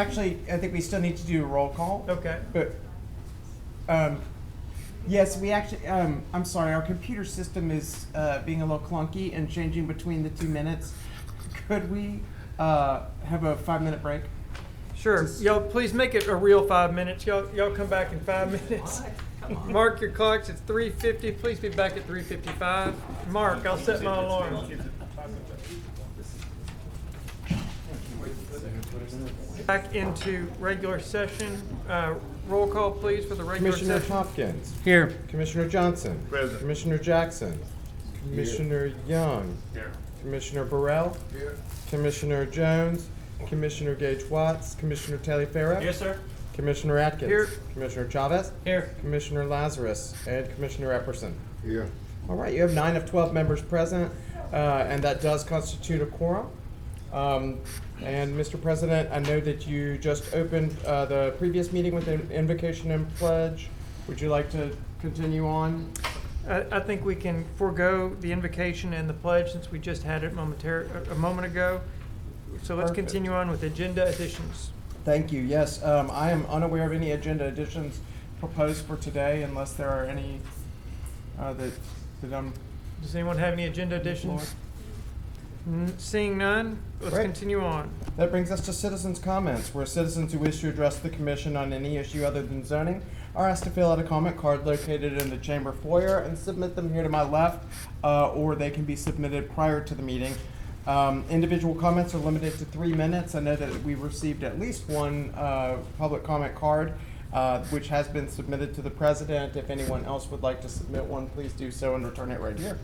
Actually, I think we still need to do a roll call. Okay. But, yes, we actually, I'm sorry, our computer system is being a little clunky and changing between the 2 minutes. Could we have a 5-minute break? Sure. Y'all, please make it a real 5 minutes. Y'all come back in 5 minutes. Mark your clocks. It's 3:50. Please be back at 3:55. Mark, I'll set my alarm. Back into regular session. Roll call, please, for the regular Commissioner session. Hopkins. Here. Commissioner Johnson. Present. Commissioner Jackson. Commissioner Young. Here. Commissioner Burrell. Here. Commissioner Jones. Commissioner Gage Watts. Commissioner Taliaferro. Yes, sir. Commissioner Atkins. Here. Commissioner Chavez. Here. Commissioner Lazarus. And Commissioner Epperson. Here. All right, you have 9 of 12 members present, and that does constitute a quorum. And Mr. President, I know that you just opened the previous meeting with an invocation and pledge. Would you like to continue on? I think we can forego the invocation and the pledge since we just had it a moment ago. So let's Perfect. continue on with agenda additions. Thank you. Yes, I am unaware of any agenda additions proposed for today unless there are any that I'm. Does anyone have any agenda additions? Seeing none, let's Right. continue on. That brings us to citizens' comments, where citizens who wish to address the commission on any issue other than zoning are asked to fill out a comment card located in the chamber foyer and submit them here to my left, or they can be submitted prior to the meeting. Individual comments are limited to 3 minutes. I know that we received at least one public comment card, which has been submitted to the president. If anyone else would like to submit one, please do so and return it right here.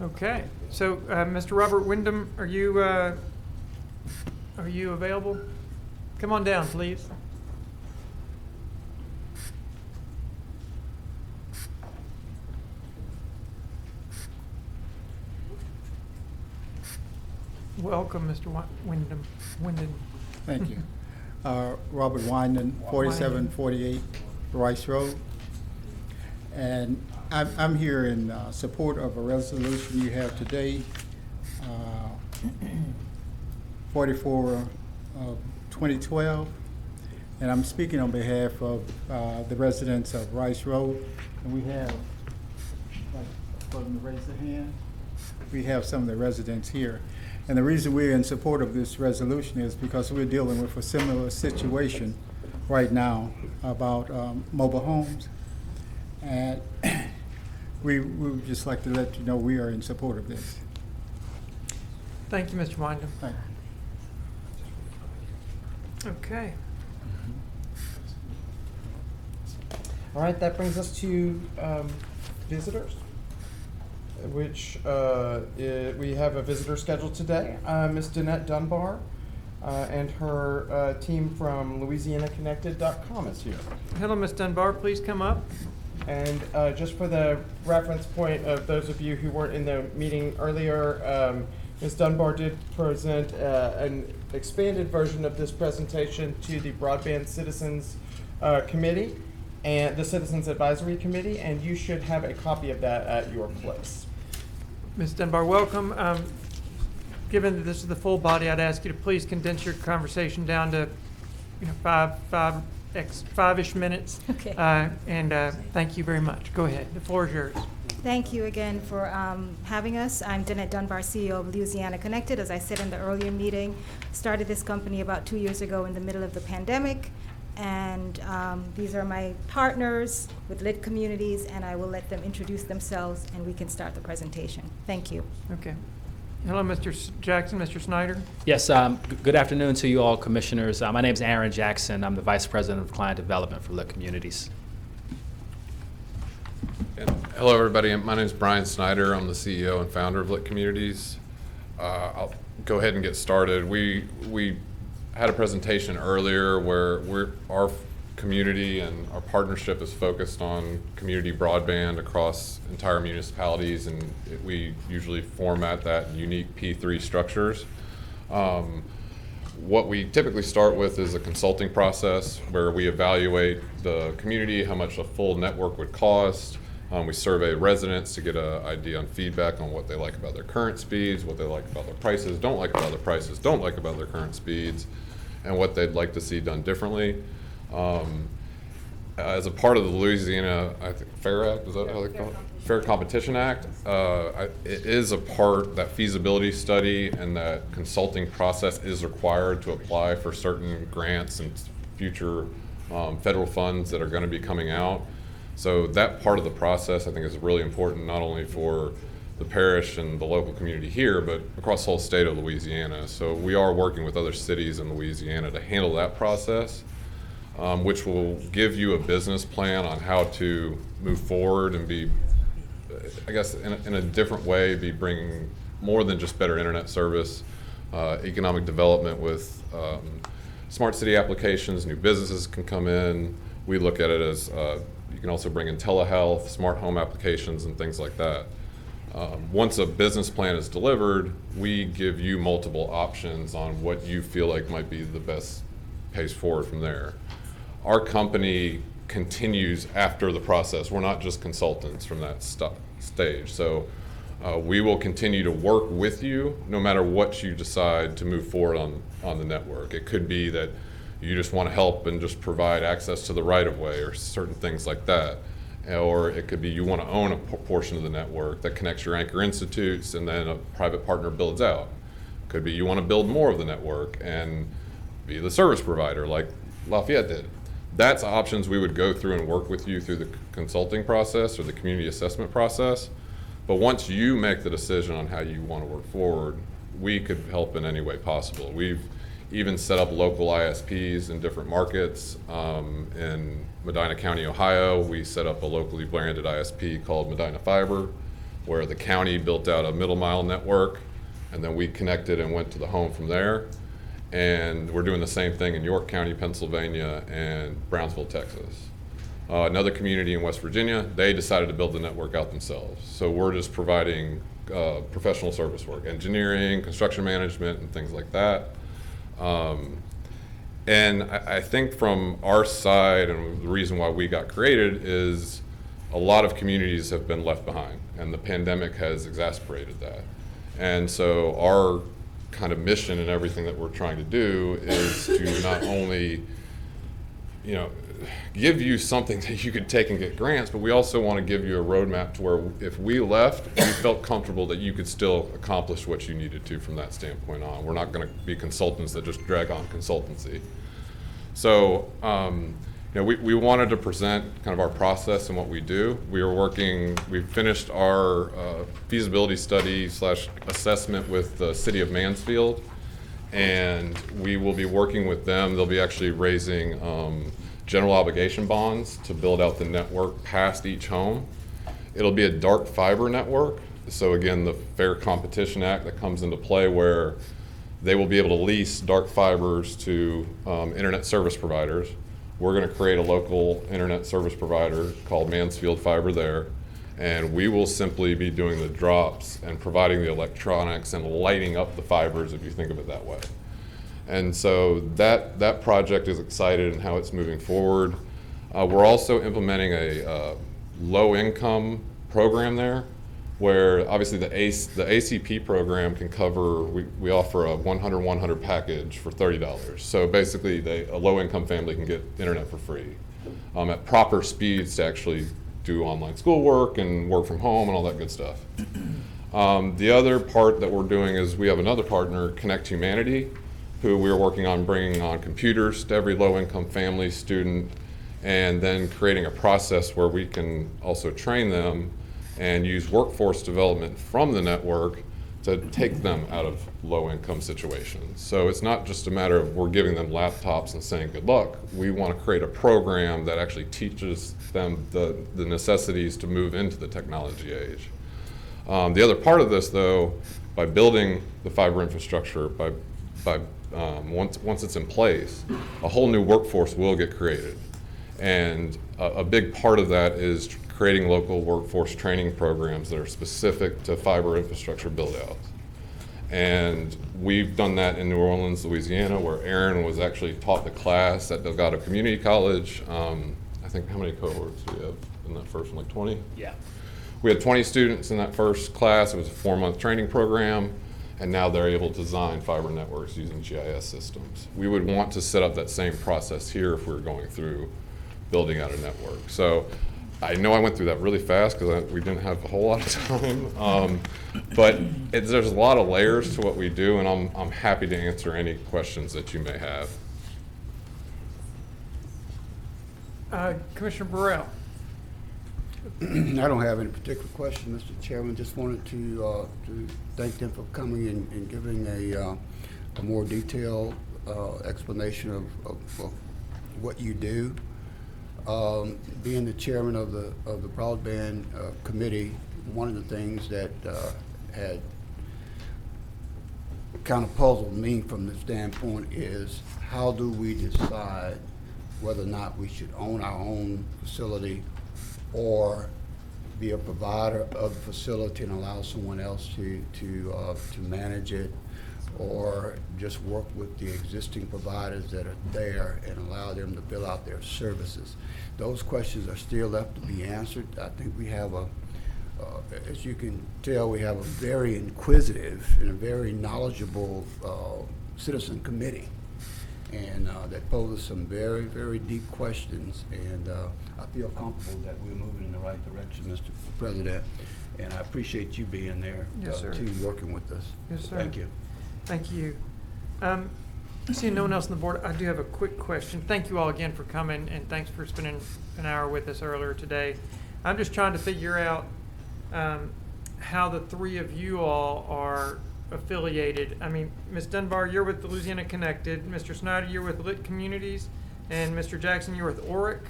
Okay, so Mr. Robert Wyndham, are you available? Come on down, please. Welcome, Mr. Wyndham. Thank you. Robert Winden, 4748 Rice Road. And I'm here in support of a resolution you have today, 44 of 2012. And I'm speaking on behalf of the residents of Rice Road. And we have, for them to raise their hand, we have some of the residents here. And the reason we're in support of this resolution is because we're dealing with a similar situation right now about mobile homes. And we would just like to let you know we are in support of this. Thank you, Mr. Wyndham. Thank you. Okay. All right, that brings us to visitors, which we have a visitor scheduled today. Ms. Danette Dunbar and her team from LouisianaConnected.com is here. Hello, Ms. Dunbar, please come up. And just for the reference point of those of you who weren't in the meeting earlier, Ms. Dunbar did present an expanded version of this presentation to the Broadband Citizens Committee and the Citizens Advisory Committee, and you should have a copy of that at your place. Ms. Dunbar, welcome. Given that this is the full body, I'd ask you to please condense your conversation down to five-ish minutes. Okay. And thank you very much. Go ahead. The floor is yours. Thank you again for having us. I'm Danette Dunbar, CEO of Louisiana Connected. As I said in the earlier meeting, started this company about 2 years ago in the middle of the pandemic. And these are my partners with lit communities, and I will let them introduce themselves and we can start the presentation. Thank you. Okay. Hello, Mr. Jackson, Mr. Snyder. Yes, good afternoon to you all, commissioners. My name is Aaron Jackson. I'm the Vice President of Client Development for Lit Communities. And hello, everybody. My name is Brian Snyder. I'm the CEO and founder of Lit Communities. I'll go ahead and get started. We had a presentation earlier where our community and our partnership is focused on community broadband across entire municipalities, and we usually format that in unique P3 structures. What we typically start with is a consulting process where we evaluate the community, how much a full network would cost. We survey residents to get an idea on feedback on what they like about their current speeds, what they like about their prices, don't like about their prices, don't like about their current speeds. and what they'd like to see done differently. As a part of the Louisiana, I think, Fair Act, is that how they call it? Fair Competition Act, it is a part, that feasibility study and that consulting process is required to apply for certain grants and future federal funds that are going to be coming out. So that part of the process I think is really important, not only for the parish and the local community here, but across the whole state of Louisiana. So we are working with other cities in Louisiana to handle that process, which will give you a business plan on how to move forward and be, I guess, in a different way, be bringing more than just better internet service, economic development with smart city applications. New businesses can come in. We look at it as you can also bring in telehealth, smart home applications, and things like that. Once a business plan is delivered, we give you multiple options on what you feel like might be the best pace forward from there. Our company continues after the process. We're not just consultants from that stage. So we will continue to work with you no matter what you decide to move forward on the network. It could be that you just want to help and just provide access to the right-of-way or certain things like that. Or it could be you want to own a portion of the network that connects your anchor institutes and then a private partner builds out. Could be you want to build more of the network and be the service provider like Lafayette did. That's options we would go through and work with you through the consulting process or the community assessment process. But once you make the decision on how you want to work forward, we could help in any way possible. We've even set up local ISPs in different markets. In Medina County, Ohio, we set up a locally branded ISP called Medina Fiber, where the county built out a middle mile network, and then we connected and went to the home from there. And we're doing the same thing in York County, Pennsylvania, and Brownsville, Texas. Another community in West Virginia, they decided to build the network out themselves. So we're just providing professional service work, engineering, construction management, and things like that. And I think from our side, and the reason why we got created is a lot of communities have been left behind, and the pandemic has exacerbated that. And so our kind of mission and everything that we're trying to do is to not only, give you something that you could take and get grants, but we also want to give you a roadmap to where if we left, you felt comfortable that you could still accomplish what you needed to from that standpoint on. We're not going to be consultants that just drag on consultancy. So, we wanted to present kind of our process and what we do. We finished our feasibility study / assessment with the city of Mansfield, and we will be working with them. They'll be actually raising general obligation bonds to build out the network past each home. It'll be a dark fiber network. So again, the Fair Competition Act that comes into play where they will be able to lease dark fibers to internet service providers. We're going to create a local internet service provider called Mansfield Fiber there, and we will simply be doing the drops and providing the electronics and lighting up the fibers, if you think of it that way. And so that project is excited in how it's moving forward. We're also implementing a low-income program there, where obviously the ACP program can cover, we offer a 100-100 package for $30. So basically a low-income family can get internet for free at proper speeds to actually do online schoolwork and work from home and all that good stuff. The other part that we're doing is we have another partner, Connect Humanity, who we're working on bringing on computers to every low-income family, student, and then creating a process where we can also train them and use workforce development from the network to take them out of low-income situations. So it's not just a matter of we're giving them laptops and saying good luck. We want to create a program that actually teaches them the necessities to move into the technology age. The other part of this, though, by building the fiber infrastructure, once it's in place, a whole new workforce will get created. And a big part of that is creating local workforce training programs that are specific to fiber infrastructure build-outs. And we've done that in New Orleans, Louisiana, where Aaron was actually taught the class at Delgado Community College. I think, how many cohorts do we have in that first one, like 20? Yeah. We had 20 students in that first class. It was a 4-month training program. and now they're able to design fiber networks using GIS systems. We would want to set up that same process here if we were going through building out a network. So I know I went through that really fast because we didn't have a whole lot of time, but there's a lot of layers to what we do, and I'm happy to answer any questions that you may have. Commissioner Burrell. I don't have any particular question, Mr. Chairman. Just wanted to thank them for coming and giving a more detailed explanation of what you do. Being the chairman of the broadband committee, one of the things that had kind of puzzled me from the standpoint is how do we decide whether or not we should own our own facility or be a provider of the facility and allow someone else to manage it, or just work with the existing providers that are there and allow them to fill out their services. Those questions are still left to be answered. I think we have as you can tell, we have a very inquisitive and a very knowledgeable citizen committee, and that poses some very, very deep questions, and I feel comfortable that we're moving in the right direction, Mr. President, and I appreciate you being there, Yes, sir. too, working with us. Yes, sir. Thank you. Thank you. Seeing no one else on the board, I do have a quick question. Thank you all again for coming, and thanks for spending an hour with us earlier today. I'm just trying to figure out how the three of you all are affiliated. I mean, Ms. Dunbar, you're with Louisiana Connected. Mr. Snyder, you're with Lit Communities. And Mr. Jackson, you're with ORIC.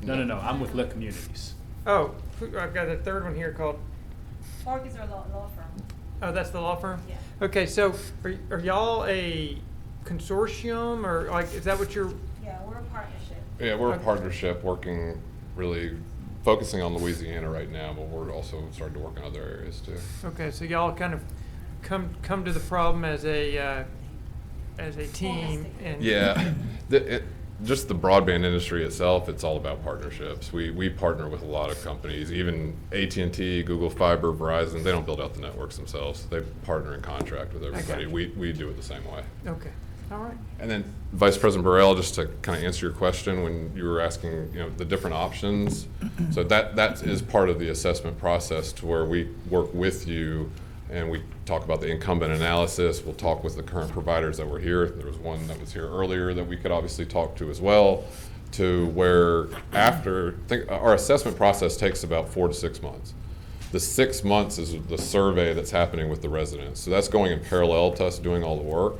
No, I'm with Lit Communities. Oh, I've got a third one here called, Org is our law firm. oh, that's the law firm? Yeah. Okay, so are y'all a consortium, or like, is that what you're? Yeah, we're a partnership. Yeah, we're a Okay. partnership working, really focusing on Louisiana right now, but we're also starting to work in other areas too. Okay, so y'all kind of come to the problem as a team, and Yeah, just the broadband industry itself, it's all about partnerships. We partner with a lot of companies, even AT&T, Google Fiber, Verizon. They don't build out the networks themselves. They partner and contract with everybody. you. We do it the same way. Okay, all right. And then Vice President Burrell, just to kind of answer your question when you were asking, the different options. So that is part of the assessment process, to where we work with you and we talk about the incumbent analysis. We'll talk with the current providers that were here. There was one that was here earlier that we could obviously talk to as well, to where our assessment process takes about 4 to 6 months. The 6 months is the survey that's happening with the residents. So that's going in parallel to us doing all the work.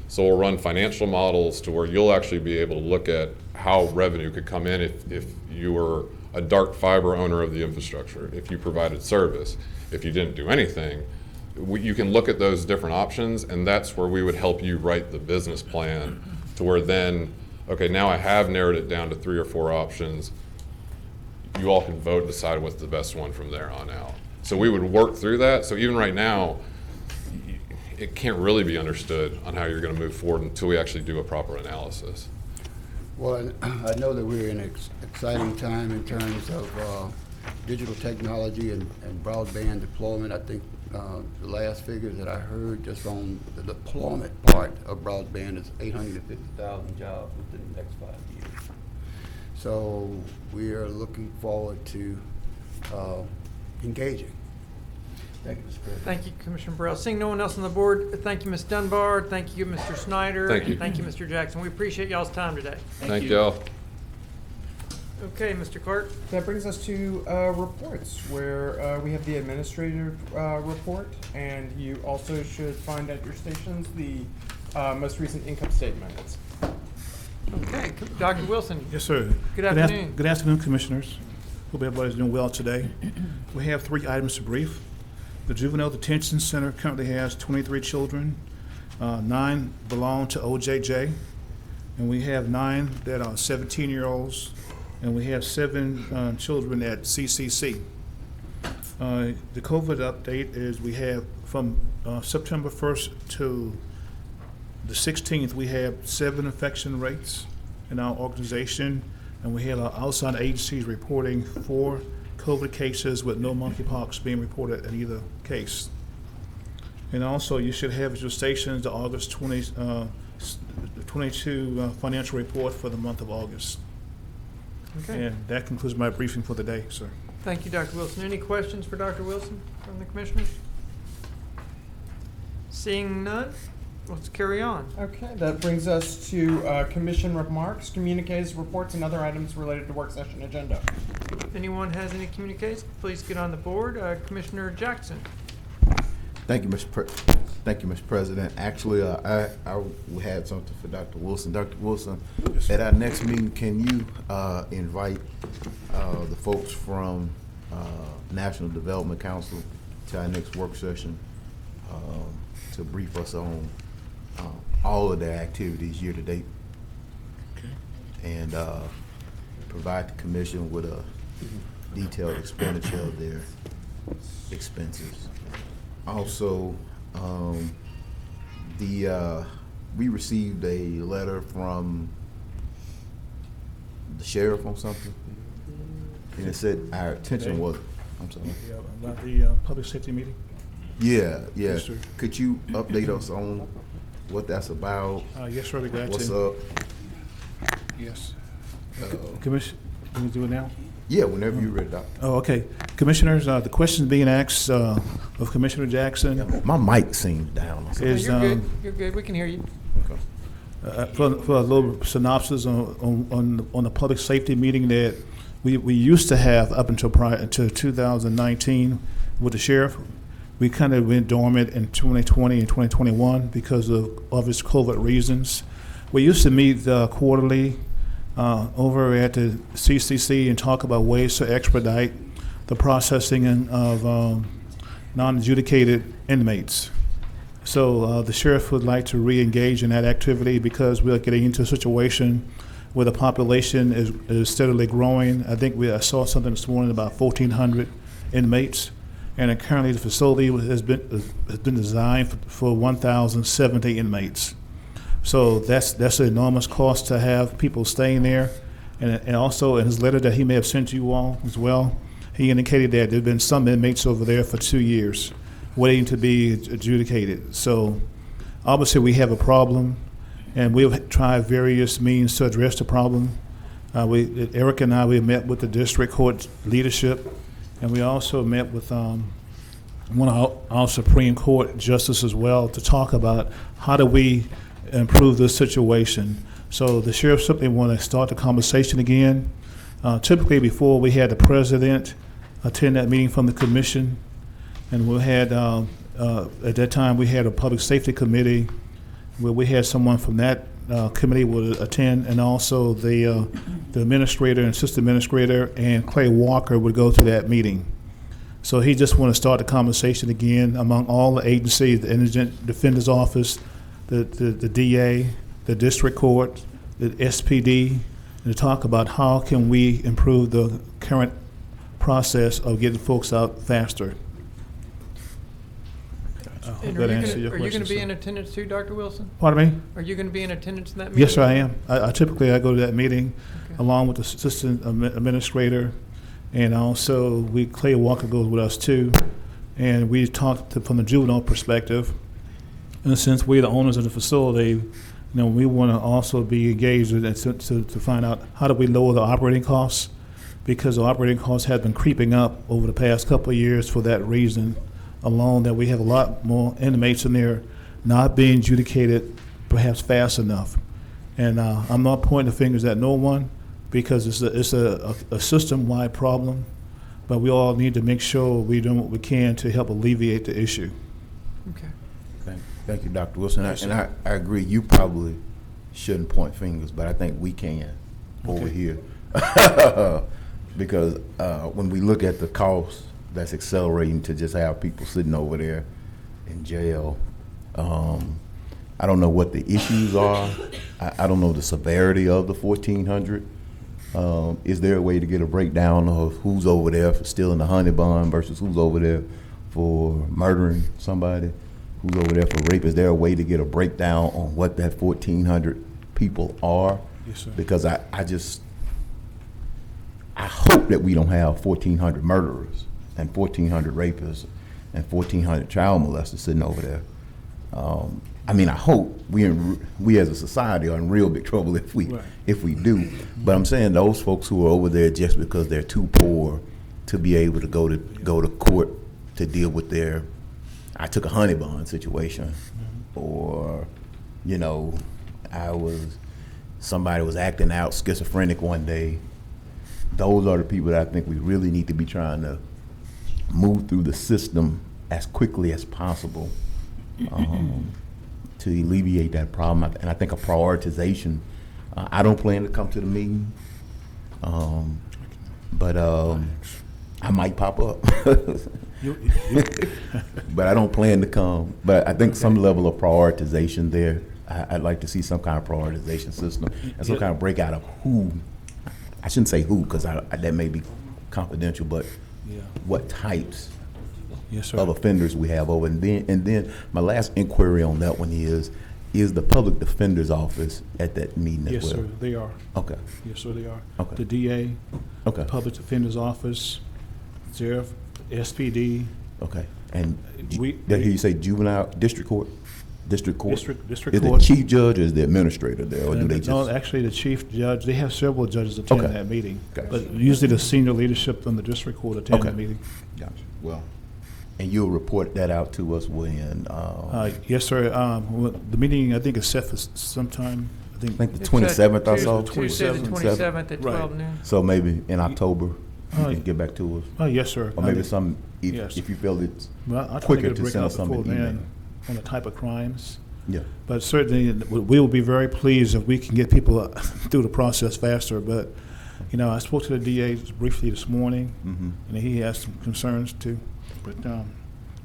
So we'll run financial models to where you'll actually be able to look at how revenue could come in if you were a dark fiber owner of the infrastructure, if you provided service, if you didn't do anything. You can look at those different options, and that's where we would help you write the business plan, to where then, okay, now I have narrowed it down to 3 or 4 options. You all can vote and decide what's the best one from there on out. So we would work through that. So even right now, it can't really be understood on how you're going to move forward until we actually do a proper analysis. Well, I know that we're in an exciting time in terms of digital technology and broadband deployment. I think the last figures that I heard just on the deployment part of broadband is 850,000 jobs within the next 5 years. So we are looking forward to engaging. Thank you, Mr. President. Thank you, Commissioner Burrell. Seeing no one else on the board, thank you, Ms. Dunbar. Thank you, Mr. Snyder. Thank you. And thank you, Mr. Jackson. We appreciate y'all's time today. Thank y'all. Okay, Mr. Clerk. That brings us to reports, where we have the administrative report, and you also should find at your stations the most recent income statements. Okay, Dr. Wilson. Yes, sir. Good afternoon. Good afternoon, Commissioners. Hope everybody's doing well today. We have 3 items to brief. The Juvenile Detention Center currently has 23 children. 9 belong to OJJ, and we have 9 that are 17-year-olds, and we have 7 children at CCC. The COVID update is we have from September 1st to the 16th, we have 7 infection rates in our organization, and we have our outside agencies reporting 4 COVID cases with no monkeypox being reported in either case. And also, you should have at your stations the August 22 financial report for the month of August. Okay. And that concludes my briefing for the day, sir. Thank you, Dr. Wilson. Any questions for Dr. Wilson from the commissioners? Seeing none, let's carry on. Okay, that brings us to commission remarks, communiques, reports, and other items related to work session agenda. If anyone has any communiques, please get on the board. Commissioner Jackson. Thank you, Mr. President. Actually, I had something for Dr. Wilson. Dr. Wilson, Yes, sir. at our next meeting, can you invite the folks from National Development Council to our next work session to brief us on all of their activities year to date, and provide the commission with a detailed expenditure of their expenses. Also, we received a letter from the sheriff on something, and it said our attention was, I'm sorry. Yeah, about the public safety meeting? Yeah. Yes, sir. Could you update us on what that's about? Yes, sir, we got What's to. up? Yes. Commission, can we do it now? Yeah, whenever you're ready, Doctor. Oh, okay. Commissioners, the question being asked of Commissioner Jackson My mic seems down. Or something. is, You're good. You're good. We can hear you. for a little synopsis on the public safety meeting that we used to have up until prior to 2019 with the sheriff. We kind of went dormant in 2020 and 2021 because of obvious COVID reasons. We used to meet quarterly over at the CCC and talk about ways to expedite the processing of non-adjudicated inmates. So the sheriff would like to re-engage in that activity because we are getting into a situation where the population is steadily growing. I think I saw something this morning about 1,400 inmates, and currently the facility has been designed for 1,070 inmates. So that's an enormous cost to have people staying there. And also in his letter that he may have sent you all as well, he indicated that there have been some inmates over there for 2 years waiting to be adjudicated. So obviously we have a problem, and we've tried various means to address the problem. Eric and I, we met with the district court leadership, and we also met with one of our Supreme Court justices as well to talk about how do we improve this situation. So the sheriff simply want to start the conversation again. Typically before, we had the president attend that meeting from the commission, and we had at that time we had a public safety committee where we had someone from that committee would attend, and also the administrator and assistant administrator and Clay Walker would go to that meeting. So he just want to start the conversation again among all the agencies, the Indigent Defender's Office, the DA, the district court, the SPD, and to talk about how can we improve the current process of getting folks out faster. I hope And that are answered you your going to question, be sir. in attendance too, Dr. Wilson? Pardon me? Are you going to be in attendance in that meeting? Yes, sir, I am. I typically go to that meeting Okay. along with the assistant administrator, and also Clay Walker goes with us too. And we talked from the juvenile perspective. And since we're the owners of the facility, we want to also be engaged in it to find out how do we lower the operating costs, because the operating costs have been creeping up over the past couple of years for that reason alone, that we have a lot more inmates in there not being adjudicated perhaps fast enough. And I'm not pointing the fingers at no one, because it's a system-wide problem, but we all need to make sure we're doing what we can to help alleviate the issue. Okay. Thank you, Dr. Wilson. Yes, And I agree, you probably shouldn't point fingers, but I think we can over Okay. here. Because when we look at the cost that's accelerating to just have people sitting over there in jail, I don't know what the issues are. I don't know the severity of the 1,400. Is there a way to get a breakdown of who's over there for stealing the honey bun versus who's over there for murdering somebody? Who's over there for rape? Is there a way to get a breakdown on what that 1,400 people are? Yes, sir. Because I hope that we don't have 1,400 murderers and 1,400 rapists and 1,400 child molesters sitting over there. I mean, I hope we as a society are in real big trouble if we do. But I'm saying those folks who are over there just because they're too poor to be able to go to court to deal with their, I took a honey bun situation, or, you know, somebody was acting out schizophrenic one day. Those are the people that I think we really need to be trying to move through the system as quickly as possible to alleviate that problem. And I think a prioritization. I don't plan to come to the meeting, but I might pop up. But I don't plan to come. But I think some level of prioritization there. I'd like to see some kind of prioritization system and some kind of breakout of who. I shouldn't say who because that may be confidential, but what types of offenders we have over. And then my last inquiry on that one is the public defender's office at that meeting as well? Yes, sir, they are. Okay. Yes, sir, they are. Okay. The DA, Okay. public defender's office, sheriff, SPD. Okay. And did I hear we you say juvenile district court? District court? District is court. the chief judge or is the administrator there, or do they just? No, actually, the chief judge, they have several judges attending Okay. that meeting. Gotcha. But usually the senior leadership from the district court attend Okay. the meeting. Gotcha. Well, and you'll report that out to us when? Yes, sir. The meeting, I think, is set for sometime, I think. I think the It's 27th I Tuesday- saw. Tuesday the 27th at Right. 12 noon. So maybe in October, you Oh, can get back to us? Oh, yes, sir. Or maybe some, Yes. if you feel it's Well, I'll try to quicker get a to send breakout us some before email. then on the type of crimes. Yeah. But certainly, we will be very pleased if we can get people through the process faster. But, you know, I spoke to the DA briefly this morning, and he has some concerns too. But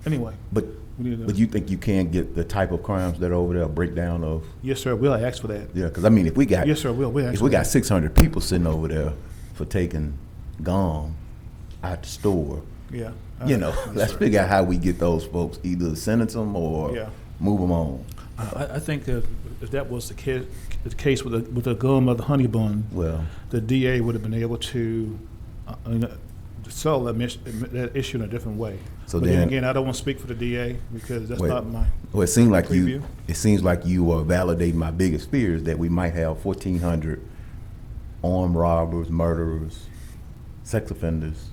anyway. But we need to- you think you can get the type of crimes that are over there, a breakdown of? Yes, sir. We'll ask for that. Yeah, because I mean, if we got Yes, sir. We'll ask if for we got that. 600 people sitting over there for taking gum out the store, Yeah. you know, Yes, let's sir. figure out how we get those folks, either sentence them or Yeah. move them on. I think that if that was the case with the gum or the honey bun, Well, the DA would have been able to solve that issue in a different way. So But then then- again, I don't want to speak for the DA because that's Wait. not my. well, it seems like Preview. it seems like you are validating my biggest fears that we might have 1,400 armed robbers, murderers, sex offenders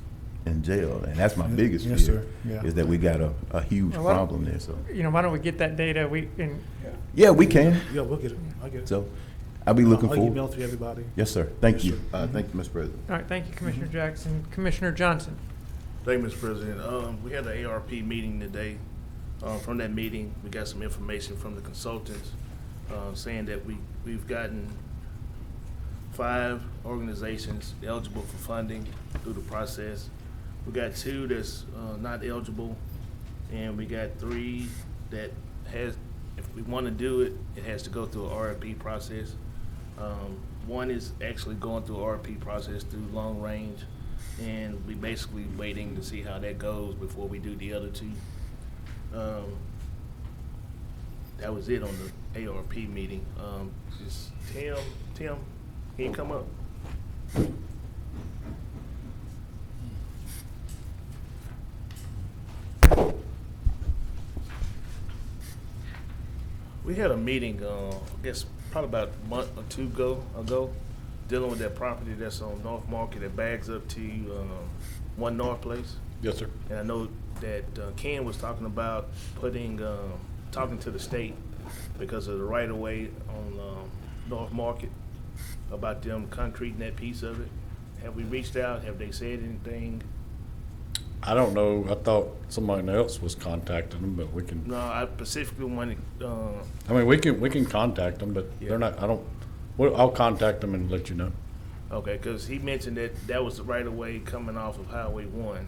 in jail, and that's my biggest Yes, fear. sir. Yeah. Is that we got a huge Well, why don't- problem there. So You know, why don't we get that data? yeah, we can. Yeah, we'll get it. I'll get it. So I'll be looking I'll forward. email it to everybody. Yes, sir. Thank Yes, you. sir. Thank you, Mr. President. All right, thank you, Commissioner Jackson. Commissioner Johnson. Thank you, Mr. President. We had the ARP meeting today. From that meeting, we got some information from the consultants saying that we've gotten 5 organizations eligible for funding through the process. We got 2 that's not eligible, and we got 3 that has, if we want to do it, it has to go through an RFP process. One is actually going through an RFP process through long range, and we basically waiting to see how that goes before we do the other 2. That was it on the ARP meeting. Is Tim, can you come up? We had a meeting, I guess probably about a month or 2 ago, dealing with that property that's on North Market that bags up to One North Place. Yes, sir. And I know that Ken was talking about talking to the state because of the right-of-way on North Market, about them concreting that piece of it. Have we reached out? Have they said anything? I don't know. I thought somebody else was contacting them, but we can. No, I specifically wanted, I mean, we can contact them, but Yeah. they're not. I don't. Well, I'll contact them and let you know. okay, because he mentioned that was the right-of-way coming off of Highway 1.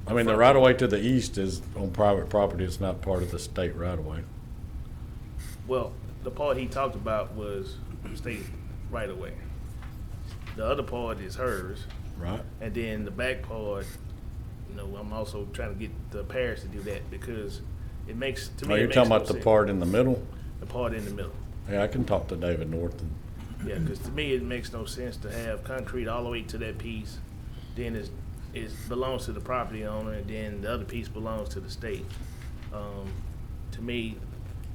I mean, the right of way to the east is on private property. It's not part of the state right of way. Well, the part he talked about was state right-of-way. The other part is hers. Right. And then the back part, you know, I'm also trying to get the parish to do that because it makes, to me, Are it you makes talking no about the sense. part in the middle? The part in the middle. Yeah, I can talk to David Norton. Yeah, because to me, it makes no sense to have concrete all the way to that piece. Then it's belongs to the property owner, and then the other piece belongs to the state. To me,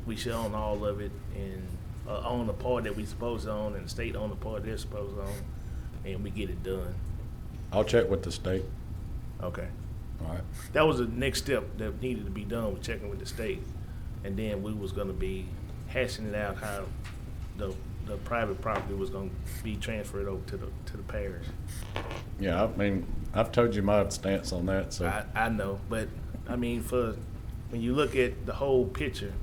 we should own all of it and own the part that we supposed to own, and the state own the part they're supposed to own, and we get it done. I'll check with the state. Okay. All right. That was the next step that needed to be done, was checking with the state, and then we was gonna be hashing it out how the private property was gonna be transferred over to the parish. Yeah, I mean, I've told you my stance on that, so. I know, but I mean, when you look at the whole picture,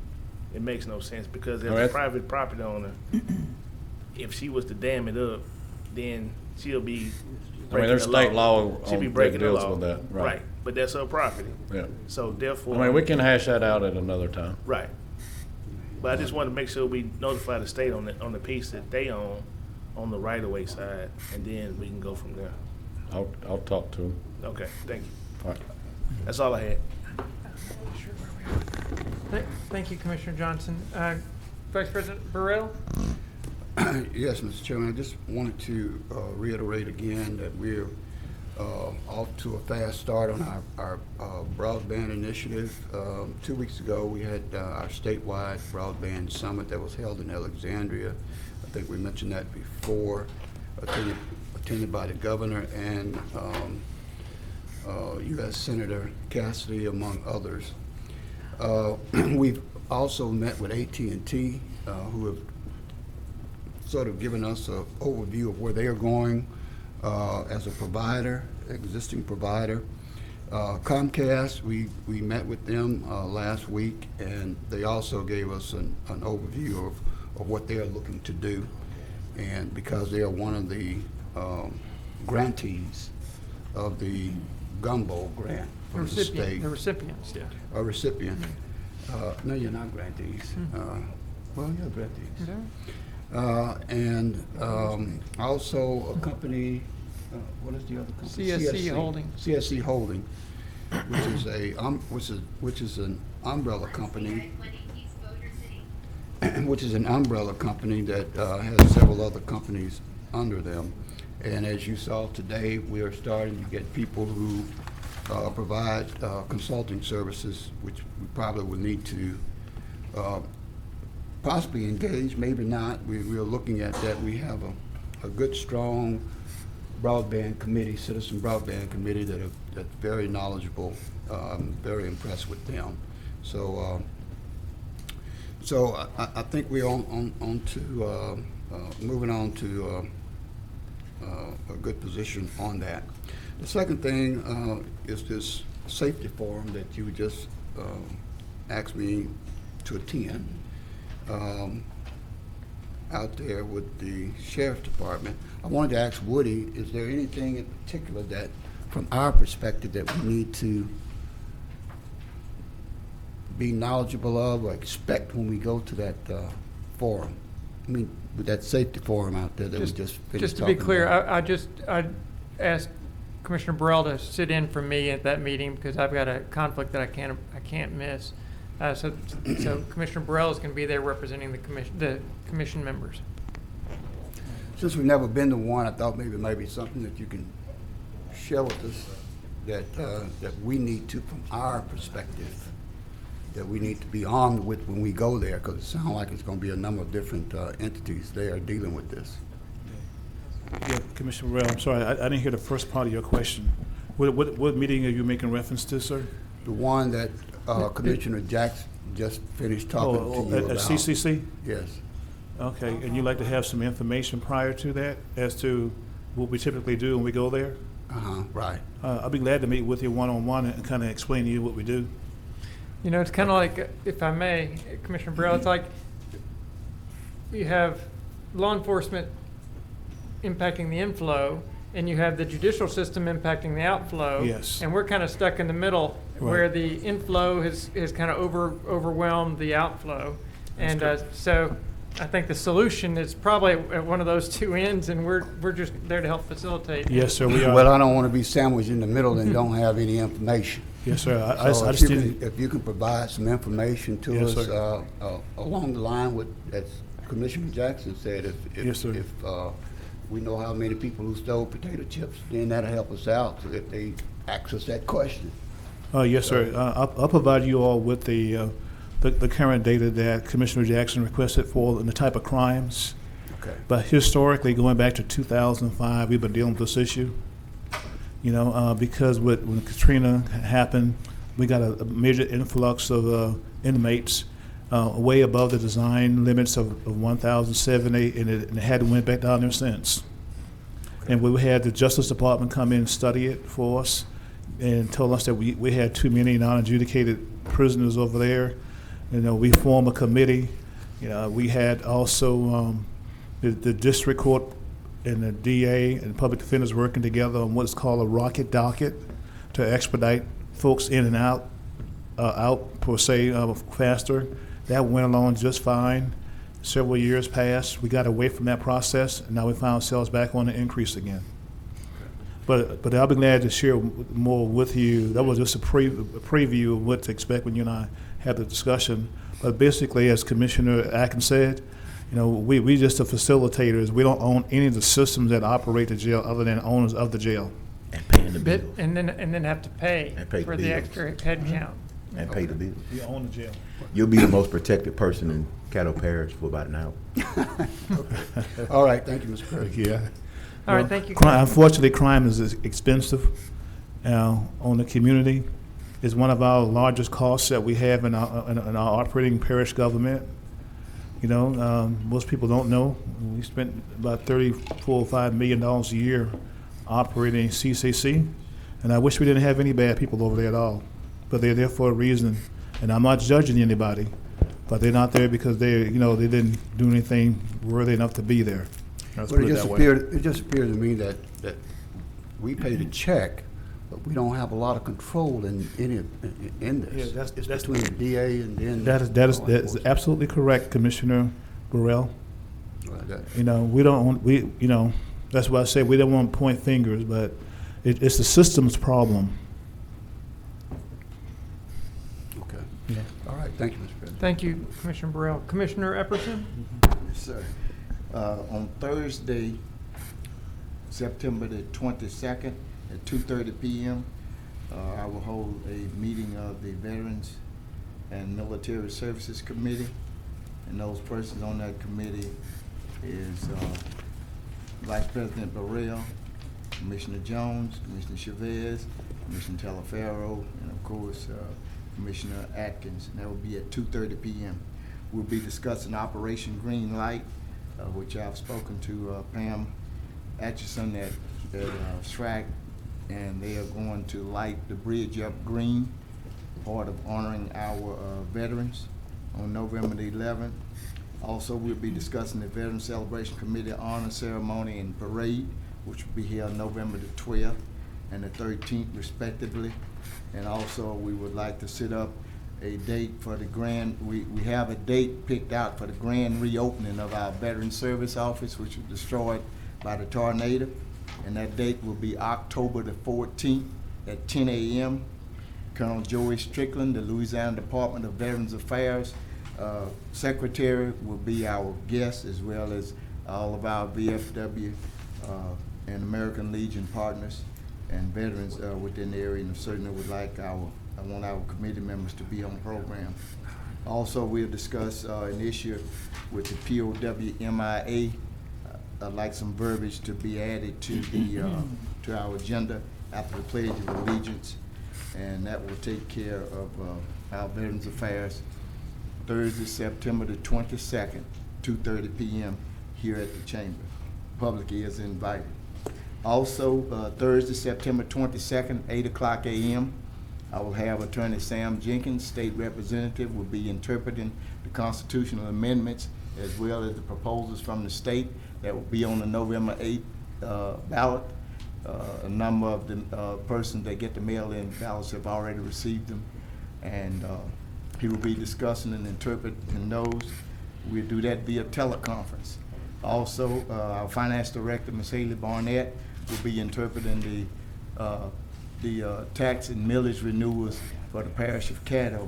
it makes no sense, because as a private property owner, if she was to dam it up, then she'll be breaking there's the state law She'll be that breaking the deals law. with that, right. But that's her property. Yeah. So therefore. I mean, we can hash that out at another time. Right. But I just want to make sure we notify the state on the piece that they own on the right-of-way side, and then we can go from there. I'll talk to them. Okay, thank you. All right. That's all I had. Thank you, Commissioner Johnson. Vice President Burrell? Yes, Mr. Chairman, I just wanted to reiterate again that we're off to a fast start on our broadband initiative. 2 weeks ago, we had our statewide broadband summit that was held in Alexandria. I think we mentioned that before, attended by the governor and U.S. Senator Cassidy, among others. We've also met with AT&T, who have sort of given us an overview of where they are going as a provider, existing provider. Comcast, we met with them last week, and they also gave us an overview of what they are looking to do. And because they are one of the grantees of the Gumbo grant from the state. The recipients, yeah. A recipient. No, you're not grantees. Well, you're grantees. And also a company, what is the other company? CSC Holding. CSC Holding, which is an umbrella company. Which is an umbrella company that has several other companies under them. And as you saw today, we are starting to get people who provide consulting services, which we probably will need to possibly engage, maybe not. We are looking at that. We have a good, strong broadband committee, citizen broadband committee that's very knowledgeable. I'm very impressed with them. So I think we're on to moving on to a good position on that. The second thing is this safety forum that you just asked me to attend out there with the Sheriff's Department. I wanted to ask Woody, is there anything in particular that, from our perspective, that we need to be knowledgeable of or expect when we go to that forum? I mean, with that safety forum out there that we just finished Just to be talking clear, about. I asked Commissioner Burrell to sit in for me at that meeting because I've got a conflict that I can't miss. So Commissioner Burrell is going to be there representing the commission members. Since we've never been to one, I thought maybe it might be something that you can share with us that we need to, from our perspective, that we need to be armed with when we go there, because it sounds like it's going to be a number of different entities there dealing with this. Yeah, Commissioner Burrell, I'm sorry, I didn't hear the first part of your question. What meeting are you making reference to, sir? The one that Commissioner Jackson just finished talking to you about. At CCC? Yes. Okay, and you'd like to have some information prior to that as to what we typically do when we go there? Right. I'll be glad to meet with you one-on-one and kind of explain to you what we do. You know, it's kind of like, if I may, Commissioner Burrell, it's like you have law enforcement impacting the inflow, and you have the judicial system impacting the outflow. Yes. And we're kind of stuck in the middle, where Right. the inflow has kind of overwhelmed the outflow. And so I think the solution is probably at one of those two ends, and we're just there to help facilitate. Yes, sir, we are. Well, I don't want to be sandwiched in the middle and don't have any information. Yes, sir. So I if just you didn't. if you can provide some information to Yes, us sir. along the line with, as Commissioner Jackson said, Yes, sir. if we know how many people who stole potato chips, then that'll help us out so if they ask us that question. Yes, sir. I'll provide you all with the current data that Commissioner Jackson requested for and the type of crimes. Okay. But historically, going back to 2005, we've been dealing with this issue. You know, because when Katrina happened, we got a major influx of inmates way above the design limits of 1,070, and it hadn't went back down there since. And we had the Justice Department come in and study it for us and told us that we had too many non-adjudicated prisoners over there. You know, we formed a committee. You know, we had also the district court and the DA and public defenders working together on what's called a rocket docket to expedite folks in and out per se faster. That went along just fine. Several years passed. We got away from that process, and now we found ourselves back on the increase again. But I'll be glad to share more with you. That was just a preview of what to expect when you and I had the discussion. But basically, as Commissioner Atkins said, you know, we just are facilitators. We don't own any of the systems that operate the jail other than owners of the jail. And paying the Bit, bill. and then have to pay And pay for the the bills. extra head count. And pay the bill. We own the jail. You'll be the most protected person in Caddo Parish for about an hour. All right, thank you, Mr. President. Yeah. All right, thank you. Unfortunately, crime is expensive on the community. It's one of our largest costs that we have in our operating parish government. You know, most people don't know. We spent about $34 or $5 million a year operating CCC, and I wish we didn't have any bad people over there at all. But they're there for a reason, and I'm not judging anybody, but they're not there because they didn't do anything worthy enough to be there. Let's But put it it just that way. appeared to me that we pay the check, but we don't have a lot of control in this. Yeah, It's that's between the DA and then. That is law absolutely enforcement. correct, Commissioner Burrell. Right, that- You know, that's why I say we don't want to point fingers, but it's the system's problem. Okay. Yeah. All right, thank you, Mr. President. Thank you, Commissioner Burrell. Commissioner Epperson? Yes, sir. On Thursday, September the 22nd at 2:30 p.m., I will hold a meeting of the Veterans and Military Services Committee. And those persons on that committee is Vice President Burrell, Commissioner Jones, Commissioner Chavez, Commissioner Talaferro, and of course, Commissioner Atkins. And that will be at 2:30 p.m. We'll be discussing Operation Green Light, which I've spoken to Pam Atchison at SRAC, and they are going to light the bridge up green, part of honoring our veterans on November the 11th. Also, we'll be discussing the Veteran Celebration Committee Honor Ceremony and Parade, which will be held November the 12th and the 13th respectively. And also, we would like to set up a date for the we have a date picked out for the grand reopening of our Veteran Service Office, which was destroyed by the tornado. And that date will be October the 14th at 10 a.m. Colonel Joey Strickland, the Louisiana Department of Veterans Affairs Secretary, will be our guest, as well as all of our VFW and American Legion partners and veterans within the area, and certainly would like I want our committee members to be on program. Also, we'll discuss an issue with the POW-MIA. I'd like some verbiage to be added to the to our agenda after the Pledge of Allegiance, and that will take care of our Veterans Affairs. Thursday, September the 22nd, 2:30 p.m. here at the Chamber. Public is invited. Also, Thursday, September 22nd, 8 o'clock a.m., I will have Attorney Sam Jenkins, State Representative, will be interpreting the constitutional amendments as well as the proposals from the state that will be on the November 8th ballot. A number of the persons that get the mail-in ballots have already received them, and he will be discussing and interpreting those. We'll do that via teleconference. Also, our Finance Director, Ms. Haley Barnett, will be interpreting the tax and millage renewals for the Parish of Caddo.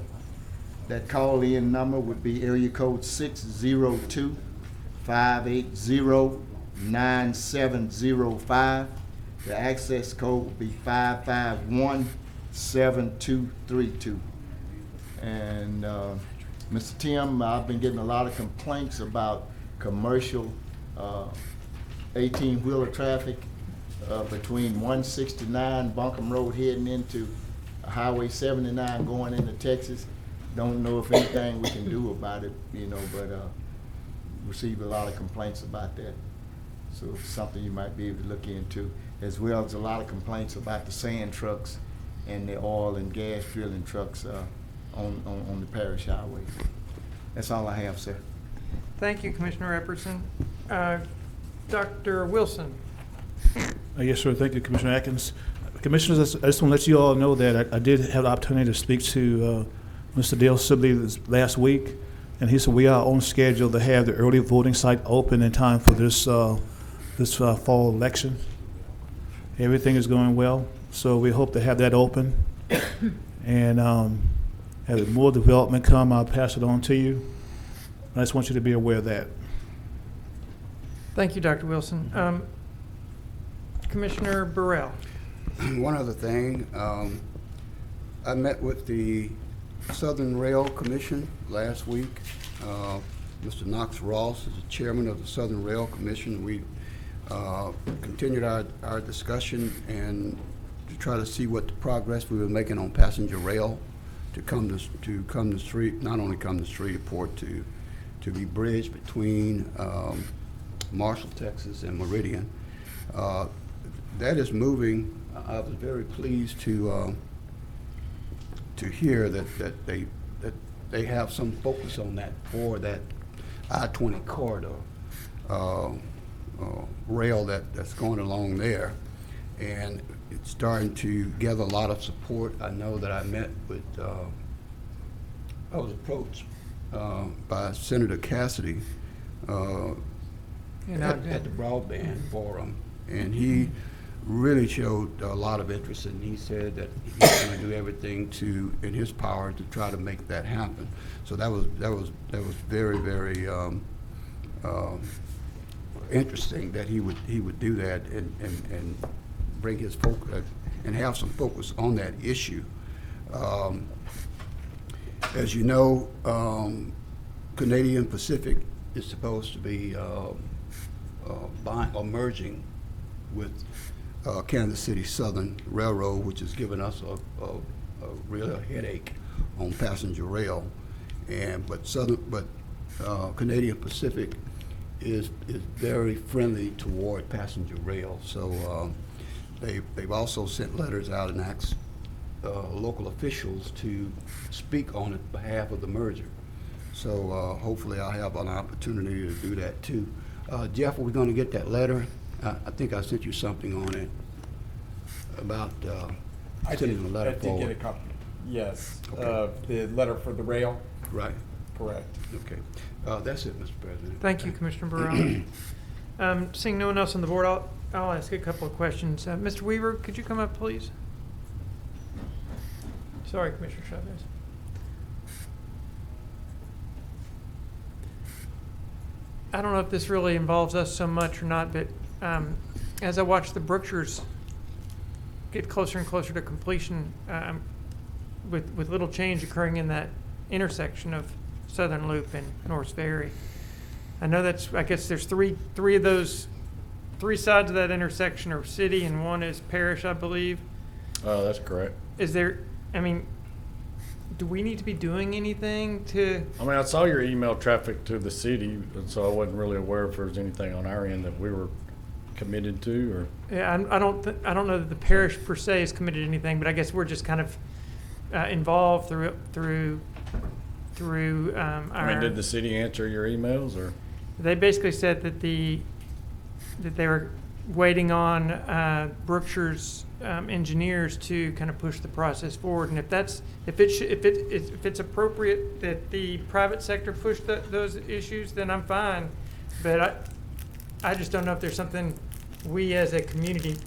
That call-in number would be area code 602-580-4645. 9705. The access code will be 5517232. And Mr. Tim, I've been getting a lot of complaints about commercial 18-wheeler traffic between 169 Buncombe Road heading into Highway 79 going into Texas. Don't know if anything we can do about it, but received a lot of complaints about that. So it's something you might be able to look into, as well as a lot of complaints about the sand trucks and the oil and gas drilling trucks on the Parish Highway. That's all I have, sir. Thank you, Commissioner Epperson. Dr. Wilson. Yes, sir. Thank you, Commissioner Atkins. Commissioners, I just want to let you all know that I did have the opportunity to speak to Mr. Dale Sibley this last week, and he said we are on schedule to have the early voting site open in time for this fall election. Everything is going well, so we hope to have that open. And have more development come, I'll pass it on to you. I just want you to be aware of that. Thank you, Dr. Wilson. Commissioner Burrell. One other thing, I met with the Southern Rail Commission last week. Mr. Knox Ross is the chairman of the Southern Rail Commission. We continued our discussion and to try to see what the progress we were making on passenger rail to come to Shreveport, not only come to Shreveport, to be bridged between Marshall, Texas and Meridian. That is moving. I was very pleased to hear that they have some focus on that for that I-20 corridor rail that's going along there, and it's starting to gather a lot of support. I know that I met with, I was approached by Senator Cassidy at the Broadband Forum, and he really showed a lot of interest, and he said that he's going to do everything in his power to try to make that happen. So that was very, very interesting that he would do that and bring his focus and have some focus on that issue. As you know, Canadian Pacific is supposed to be merging with Kansas City Southern Railroad, which has given us a real headache on passenger rail. But Canadian Pacific is very friendly toward passenger rail. So they've also sent letters out and asked local officials to speak on behalf of the merger. So hopefully I'll have an opportunity to do that too. Jeff, are we going to get that letter? I think I sent you something on it about sending a letter forward. I did get a copy. Yes. Okay. The letter for the rail. Right. Correct. Okay. That's it, Mr. President. Thank you, Commissioner Burrell. Seeing no one else on the board, I'll ask a couple of questions. Mr. Weaver, could you come up, please? Sorry, Commissioner Chavez. I don't know if this really involves us so much or not, but as I watch the Brookshires get closer and closer to completion, with little change occurring in that intersection of Southern Loop and North Ferry, I know I guess there's three of those, three sides of that intersection are city and one is parish, I believe. Oh, that's correct. Do we need to be doing anything to? I mean, I saw your email traffic to the city, and so I wasn't really aware if there was anything on our end that we were committed to, or. Yeah, I don't know that the parish per se is committed to anything, but I guess we're just kind of involved through our. I mean, did the city answer your emails, or? They basically said that they were waiting on Brookshire's engineers to kind of push the process forward, and if it's appropriate that the private sector push those issues, then I'm fine. But I just don't know if there's something we as a community,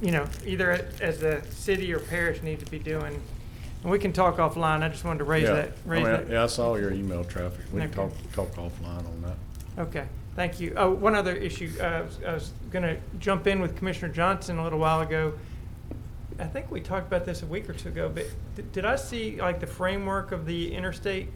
either as a city or parish need to be doing. And we can talk offline. I just wanted to raise that. Yeah, I saw your email traffic. We can talk offline on that. Okay. Thank you. Oh, one other issue. I was going to jump in with Commissioner Johnson a little while ago. I think we talked about this a week or two ago, but did I see like the framework of the interstate,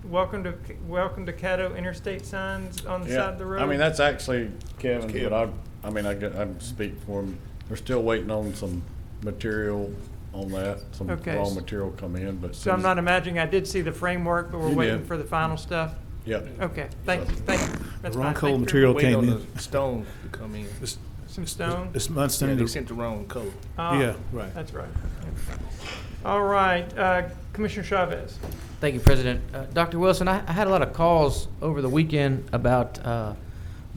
welcome to Caddo interstate signs on the side of the road? I mean, that's actually Kevin's, but I speak for him. We're still waiting on some material on that, some Okay. raw material come in, but. So I'm not imagining, I did see the framework, but we're You waiting did. for the final stuff? Yeah. Okay, thank you. That's Wrong fine. cold Thank you. material Waiting came on in. the stone to come in. Some stone? It's my Yeah, understanding. they sent the wrong color. Ah, Yeah, right. That's right. All right, Commissioner Chavez. Thank you, President. Dr. Wilson, I had a lot of calls over the weekend about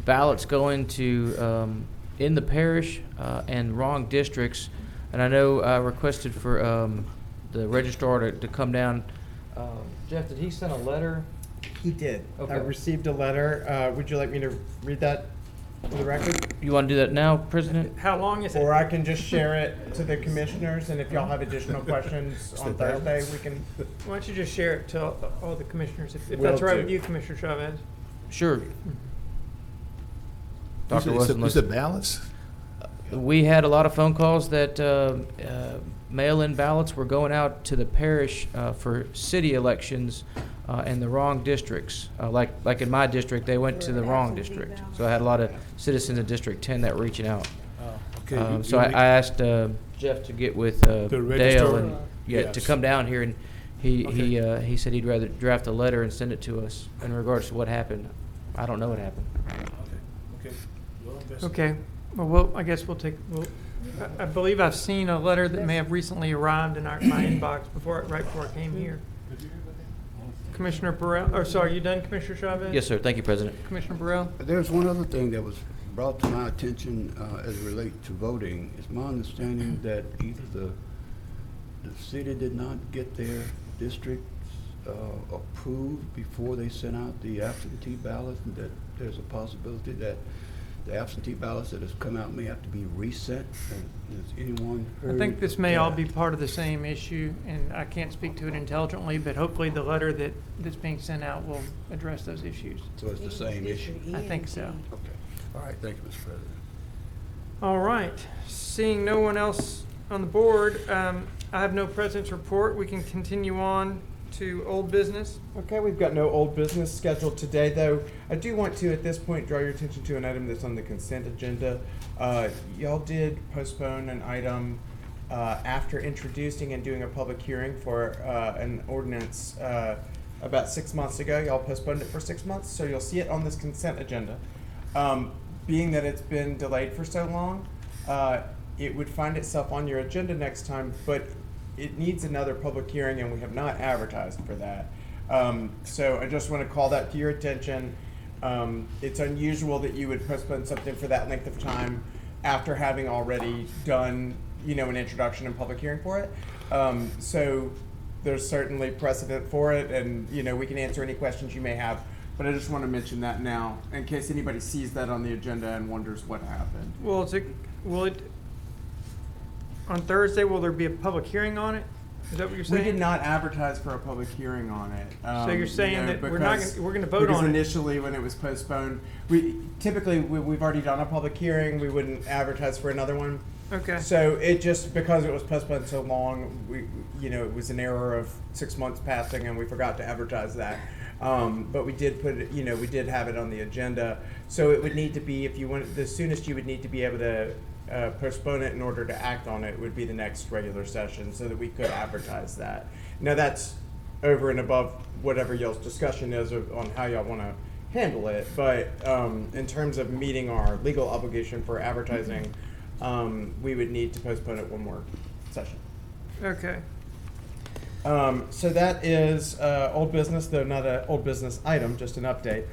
ballots going to in the parish and wrong districts. And I know I requested for the registrar to come down. Jeff, did he send a letter? He did. Okay. I received a letter. Would you like me to read that for the record? You want to do that now, President? How long is it? Or I can just share it to the commissioners, and if y'all have additional questions on Thursday, we can. Why don't you just share it to all the commissioners, if Will that's all right do. with you, Commissioner Chavez? Sure. Dr. Wilson, Is it ballots? we had a lot of phone calls that mail-in ballots were going out to the parish for city elections in the wrong districts. Like in my district, they went to the wrong district. So I had a lot of citizens in District 10 that were reaching out. Okay. So I asked Jeff to get with Dale registrar? and to Yes. come down here, and he said he'd rather draft a letter and send it to us in regards to what happened. I don't know what happened. Okay. Well, that's- Okay, well, I guess I believe I've seen a letter that may have recently arrived in my inbox right before I came here. Commissioner Burrell, are you done, Commissioner Chavez? Yes, sir. Thank you, President. Commissioner Burrell? There's one other thing that was brought to my attention as it relates to voting. It's my understanding that either the city did not get their districts approved before they sent out the absentee ballots, and that there's a possibility that the absentee ballots that has come out may have to be reset. Has anyone heard? I think this may all that? be part of the same issue, and I can't speak to it intelligently, but hopefully the letter that's being sent out will address those issues. So it's the same issue? I think so. Okay. All right, thank you, Mr. President. All right, seeing no one else on the board, I have no president's report. We can continue on to old business. Okay, we've got no old business scheduled today, though. I do want to, at this point, draw your attention to an item that's on the consent agenda. Y'all did postpone an item after introducing and doing a public hearing for an ordinance about 6 months ago. Y'all postponed it for 6 months, so you'll see it on this consent agenda. Being that it's been delayed for so long, it would find itself on your agenda next time, but it needs another public hearing, and we have not advertised for that. So I just want to call that to your attention. It's unusual that you would postpone something for that length of time after having already done, an introduction and public hearing for it. So there's certainly precedent for it, and, we can answer any questions you may have. But I just want to mention that now, in case anybody sees that on the agenda and wonders what happened. On Thursday, will there be a public hearing on it? Is that what you're saying? We did not advertise for a public hearing on it. So you're saying that we're going to vote on it? Because initially, when it was postponed, we've already done a public hearing. We wouldn't advertise for another one. Okay. So it just, because it was postponed so long, it was an error of 6 months passing, and we forgot to advertise that. But we did put it, we did have it on the agenda. So it would need to be, if you want, the soonest you would need to be able to postpone it in order to act on it would be the next regular session, so that we could advertise that. Now that's over and above whatever y'all's discussion is on how y'all want to handle it. But in terms of meeting our legal obligation for advertising, we would need to postpone it one more session. Okay. So that is old business, though not an old business item, just an update.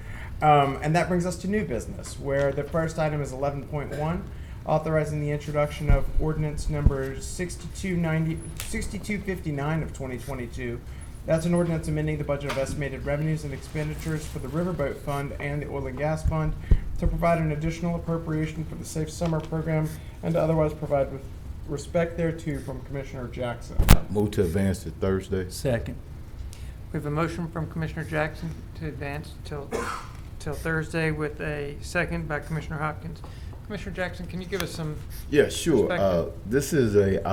And that brings us to new business, where the first item is 11.1, authorizing the introduction of ordinance number 6259 of 2022. That's an ordinance amending the budget of estimated revenues and expenditures for the Riverboat Fund and the Oil and Gas Fund to provide an additional appropriation for the Safe Summer Program and to otherwise provide with respect thereto from Commissioner Jackson. Move to advance to Thursday. Second. We have a motion from Commissioner Jackson to advance till till Thursday with a second by Commissioner Hopkins. Commissioner Jackson, can you give us some Yeah, sure. perspective? This is a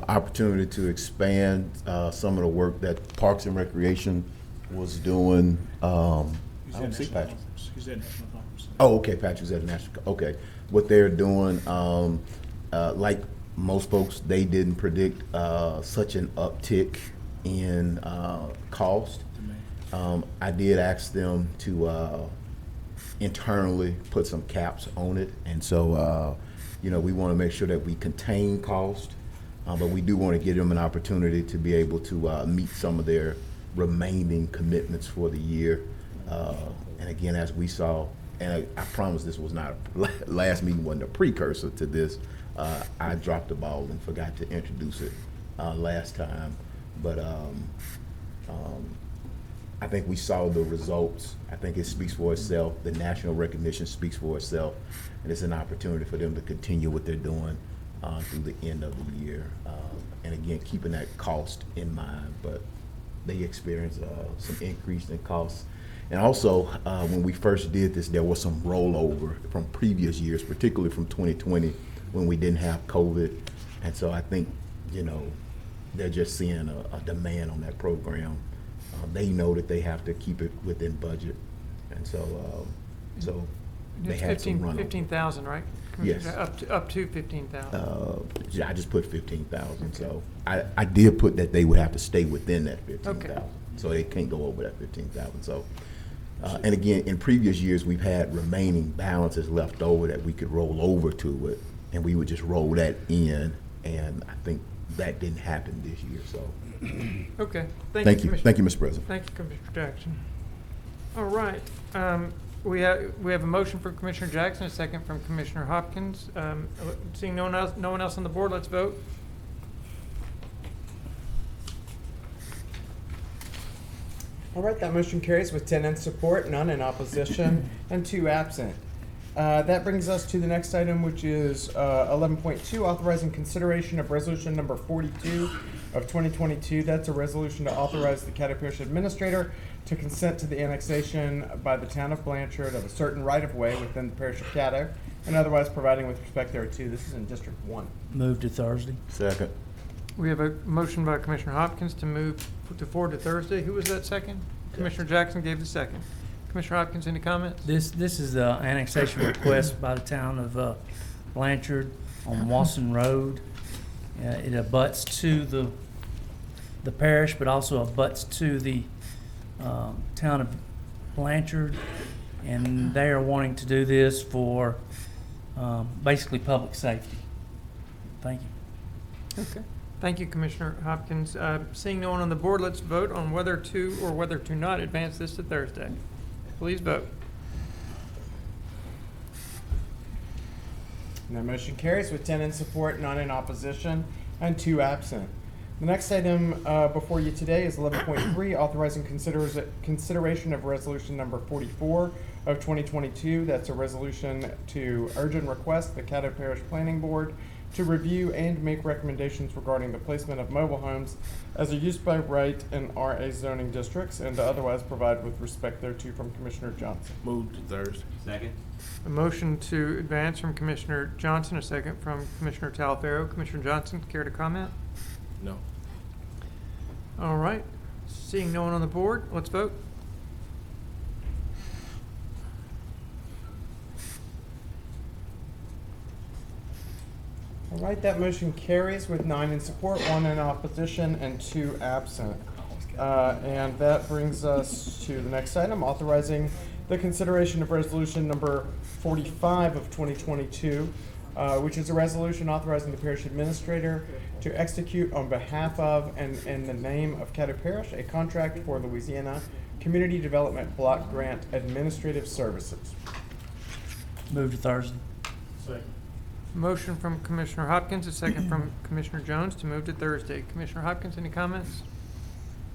opportunity to expand some of the work that Parks and Recreation was doing. I don't see Patrick. He's at National Conference. Oh, okay, Patrick's at the National. Okay, what they're doing, like most folks, they didn't predict such an uptick in cost. I did ask them to internally put some caps on it, and so we want to make sure that we contain cost, but we do want to give them an opportunity to be able to meet some of their remaining commitments for the year. And again, as we saw, and I promise this was not last meeting wasn't a precursor to this. I dropped the ball and forgot to introduce it last time, but I think we saw the results. I think it speaks for itself. The national recognition speaks for itself, and it's an opportunity for them to continue what they're doing through the end of the year. And again, keeping that cost in mind, but they experienced some increase in costs. And also, when we first did this, there was some rollover from previous years, particularly from 2020, when we didn't have COVID. And so I think, they're just seeing a demand on that program. They know that they have to keep it within budget. And so, they It's had some runover. 15,000, right? Yes. Up to 15,000. Yeah, I just put 15,000. So I did put that they would have to stay within that 15,000. Okay. So they can't go over that 15,000. So, and again, in previous years, we've had remaining balances left over that we could roll over to it, and we would just roll that in. And I think that didn't happen this year. So, Okay. thank you. Commissioner. Thank you, Mr. President. Thank you, Commissioner Jackson. All right. We have a motion for Commissioner Jackson, a second from Commissioner Hopkins. Seeing no one else on the board, let's vote. All right, that motion carries with 10 in support, none in opposition, and 2 absent. That brings us to the next item, which is 11.2, authorizing consideration of resolution number 42 of 2022. That's a resolution to authorize the Caddo Parish Administrator to consent to the annexation by the town of Blanchard of a certain right-of-way within the parish of Caddo, and otherwise providing with respect thereto. This is in District 1. Move to Thursday. Second. We have a motion by Commissioner Hopkins to move forward to Thursday. Who was that second? Commissioner Jackson gave the second. Commissioner Hopkins, any comments? This is the annexation request by the town of Blanchard on Wasson Road. It abuts to the parish, but also abuts to the town of Blanchard, and they are wanting to do this for basically public safety. Thank you. Okay. Thank you, Commissioner Hopkins. Seeing no one on the board, let's vote on whether to or whether to not advance this to Thursday. Please vote. And that motion carries with 10 in support, none in opposition, and 2 absent. The next item before you today is 11.3, authorizing consideration of resolution number 44 of 2022. That's a resolution to urgent request the Caddo Parish Planning Board to review and make recommendations regarding the placement of mobile homes as a use by right in RA zoning districts, and to otherwise provide with respect thereto from Commissioner Johnson. Move to Thursday. Second. A motion to advance from Commissioner Johnson, a second from Commissioner Talafaro. Commissioner Johnson, care to comment? No. All right. Seeing no one on the board, let's vote. All right, that motion carries with 9 in support, 1 in opposition, and 2 absent. And that brings us to the next item, authorizing the consideration of resolution number 45 of 2022, which is a resolution authorizing the parish administrator to execute on behalf of and in the name of Caddo Parish a contract for Louisiana Community Development Block Grant Administrative Services. Move to Thursday. Motion from Commissioner Hopkins, a second from Commissioner Jones to move to Thursday. Commissioner Hopkins, any comments?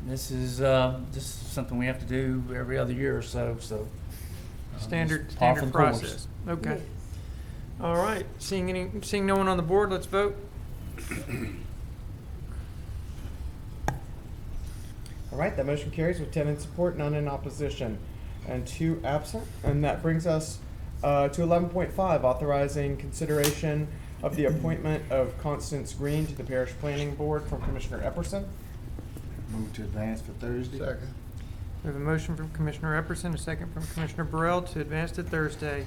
This is something we have to do every other year or so. Standard par for the course. process. Okay. All right. Seeing no one on the board, let's vote. All right, that motion carries with 10 in support, none in opposition. and 2 absent. And that brings us to 11.5, authorizing consideration of the appointment of Constance Green to the Parish Planning Board from Commissioner Epperson. Move to advance for Thursday. Second. We have a motion from Commissioner Epperson, a second from Commissioner Burrell to advance to Thursday.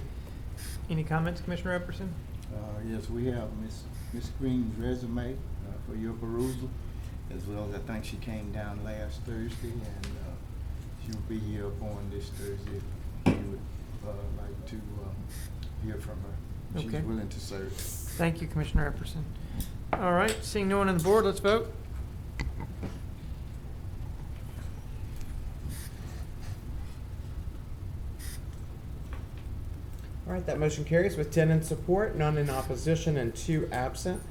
Any comments, Commissioner Epperson? Yes, we have Miss Green's resume for your perusal, as well as I think she came down last Thursday, and she'll be here upon this Thursday. If you would like to hear from her. She's Okay. willing to serve. Thank you, Commissioner Epperson. All right, seeing no one on the board, let's vote. All right, that motion carries with 10 in support, none in opposition, and 2 absent.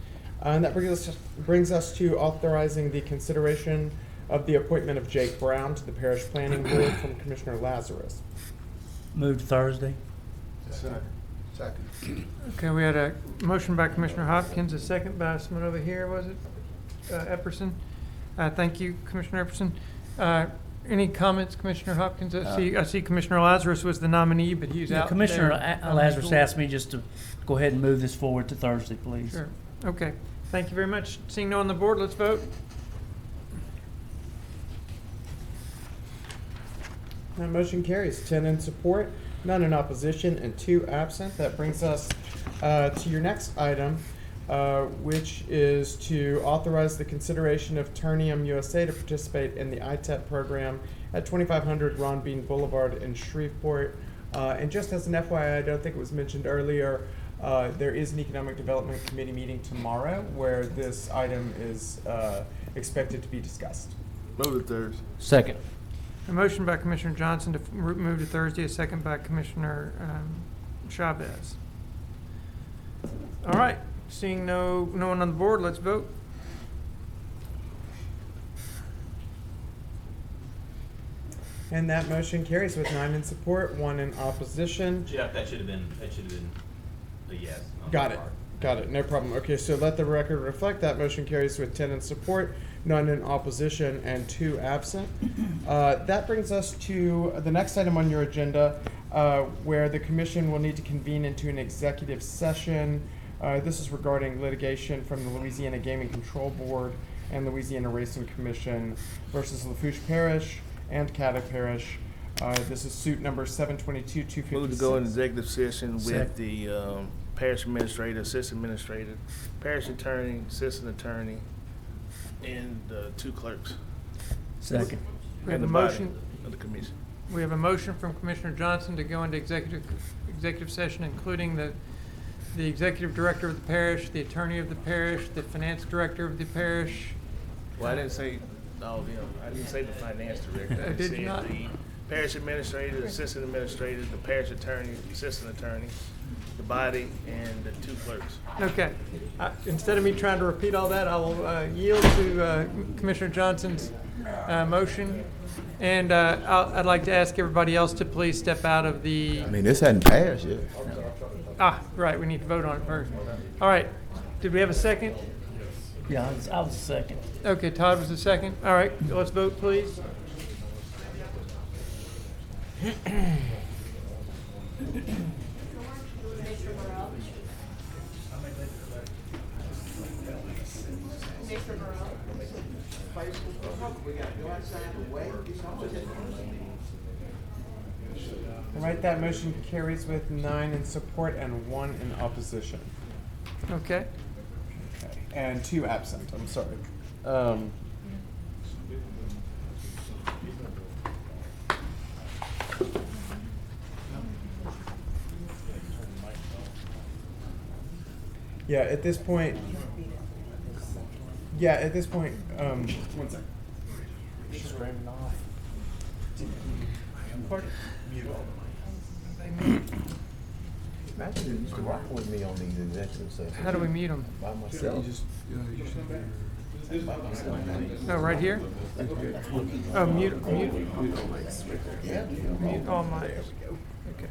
And that brings us to authorizing the consideration of the appointment of Jake Brown to the Parish Planning Board from Commissioner Lazarus. Move to Thursday. Second. Okay, we had a motion by Commissioner Hopkins, a second by someone over here, was it? Epperson. Thank you, Commissioner Epperson. Any comments, Commissioner Hopkins? I see Commissioner Lazarus was the nominee, but he's out Commissioner there. Lazarus asked me just to go ahead and move this forward to Thursday, please. Sure. Okay. Thank you very much. Seeing no one on the board, let's vote. That motion carries 10 in support, none in opposition, and 2 absent. That brings us to your next item, which is to authorize the consideration of Ternium USA to participate in the ITEP program at 2500 Ron Bean Boulevard in Shreveport. And just as an FYI, I don't think it was mentioned earlier, there is an Economic Development Committee meeting tomorrow where this item is expected to be discussed. Move to Thursday. Second. A motion by Commissioner Johnson to move to Thursday, a second by Commissioner Chavez. All right, seeing no one on the board, let's vote. And that motion carries with 9 in support, 1 in opposition. Jeff, that should have been a yes. Got it. Got it. No problem. Okay, so let the record reflect that motion carries with 10 in support, none in opposition, and 2 absent. That brings us to the next item on your agenda, where the commission will need to convene into an executive session. This is regarding litigation from the Louisiana Gaming Control Board and Louisiana Racing Commission versus Lafourche Parish and Caddo Parish. This is suit number 722-256. Move to go in executive session with the parish administrator, assistant administrator, parish attorney, assistant attorney, and 2 clerks. Second. We have And a the body motion. of the commission. We have a motion from Commissioner Johnson to go into executive session, including the executive director of the parish, the attorney of the parish, the finance director of the parish. Well, I didn't say all of them. I didn't say the finance director. I Did said you not? the parish administrator, the assistant administrator, the parish attorney, the assistant attorney, the body, and the 2 clerks. Okay. Instead of me trying to repeat all that, I will yield to Commissioner Johnson's motion. And I'd like to ask everybody else to please step out of the... I mean, this hadn't passed yet. Right, we need to vote on it first. All right. Did we have a second? Yeah, I was second. Okay, Todd was the second. All right, let's vote, please. Commissioner Burrell? Commissioner Burrell? All right, that motion carries with 9 in support and 1 in opposition. Okay. Okay, and 2 absent, I'm sorry. Yeah, at this point, one sec. Screaming off. Imagine you used to work with me on these executive sessions. How do we mute them? By myself. Oh, right here? Oh, mute all mics. Okay.